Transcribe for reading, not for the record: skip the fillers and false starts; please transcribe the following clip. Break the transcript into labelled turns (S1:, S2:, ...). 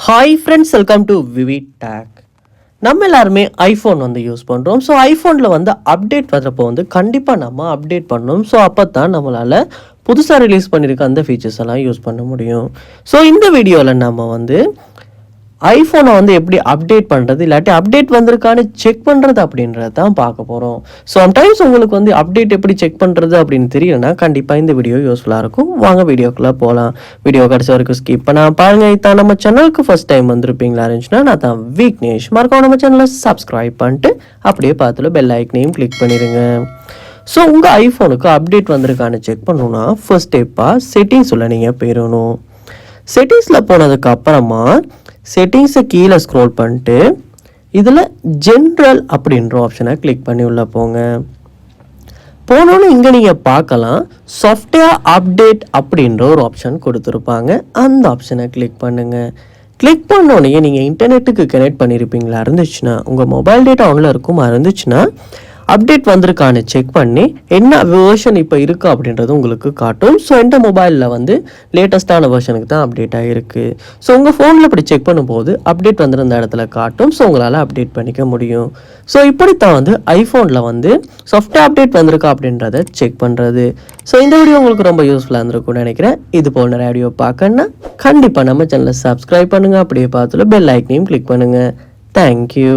S1: Hi friends, welcome to VV tech. நம்ம எல்லாருமே iPhone use பண்ணுறோம். ஸோ ஐஃபோனில் அப்டேட் வர்றப்போ கண்டிப்பாக நம்ம அப்டேட் பண்ணணும். ஸோ அப்போ தான் நம்மளால் புதுசாக ரிலீஸ் பண்ணியிருக்க அந்த ஃபீச்சர்ஸ் எல்லாம் யூஸ் பண்ண முடியும். ஸோ இந்த வீடியோவில் நம்ம ஐஃபோனை எப்படி அப்டேட் பண்ணுறது, இல்லாட்டி அப்டேட் வந்திருக்கான்னு செக் பண்ணுறது அப்படின்றத தான் பார்க்க போகிறோம். ஸோ சம்டைம்ஸ் உங்களுக்கு அப்டேட் எப்படி செக் பண்ணுறது அப்படின்னு தெரியலனா கண்டிப்பாக இந்த வீடியோ யூஸ்ஃபுல்லாக இருக்கும். வாங்க வீடியோக்குள்ளே போகலாம். வீடியோ கடைசி வரைக்கும் ஸ்கிப் பண்ணால் பாருங்கள். இதான் நம்ம சேனலுக்கு ஃபஸ்ட் டைம் வந்திருப்பீங்களா இருந்துச்சுன்னா நான் தான் விக்னேஷ். மறக்காம நம்ம சேனலை சப்ஸ்கிரைப் பண்ணிட்டு அப்படியே பார்த்துல பெல் ஐக்கனையும் கிளிக் பண்ணிடுங்க. ஸோ உங்கள் ஐஃபோனுக்கு அப்டேட் வந்திருக்கான்னு செக் பண்ணணுன்னா ஃபர்ஸ்ட் ஸ்டெப்பாக செட்டிங்ஸில் நீங்கள் போயிடணும். செட்டிங்ஸில் போனதுக்கு அப்புறமா செட்டிங்ஸை கீழே ஸ்க்ரோல் பண்ணிட்டு இதில் ஜென்ரல் அப்படின்ற ஆப்ஷனை கிளிக் பண்ணி உள்ளே போங்க. போனோன்னு இங்கே நீங்கள் பார்க்கலாம் சாஃப்ட்வேர் அப்டேட் அப்படின்ற ஒரு ஆப்ஷன் கொடுத்துருப்பாங்க. அந்த ஆப்ஷனை கிளிக் பண்ணுங்கள். கிளிக் பண்ணோன்னே நீங்கள் இன்டர்நெட்டுக்கு கனெக்ட் பண்ணியிருப்பீங்களா இருந்துச்சுன்னா, உங்கள் மொபைல் டேட்டா ஆனில் இருக்குமா இருந்துச்சுன்னா அப்டேட் வந்திருக்கான்னு செக் பண்ணி என்ன வேர்ஷன் இப்போ இருக்குது அப்படின்றது உங்களுக்கு காட்டும். ஸோ இந்த மொபைலில் லேட்டஸ்ட்டான வேர்ஷனுக்கு தான் அப்டேட் ஆகிருக்கு. ஸோ உங்கள் ஃபோனில் இப்படி செக் பண்ணும்போது அப்டேட் வந்திருந்த இடத்துல காட்டும். ஸோ உங்களால் அப்டேட் பண்ணிக்க முடியும். ஸோ இப்படித்தான் ஐஃபோனில் சாஃப்ட்வேர் அப்டேட் வந்திருக்கா அப்படின்றத செக் பண்ணுறது. ஸோ இந்த வீடியோ உங்களுக்கு ரொம்ப யூஸ்ஃபுல்லாக இருந்திருக்கும்னு நினைக்கிறேன். இது போல் நிறைய வீடியோ பார்க்கணுன்னா கண்டிப்பாக நம்ம சேனலை சப்ஸ்கிரைப் பண்ணுங்கள். அப்படியே பார்த்துல பெல் ஐக்கனையும் கிளிக் பண்ணுங்கள். தேங்க்யூ.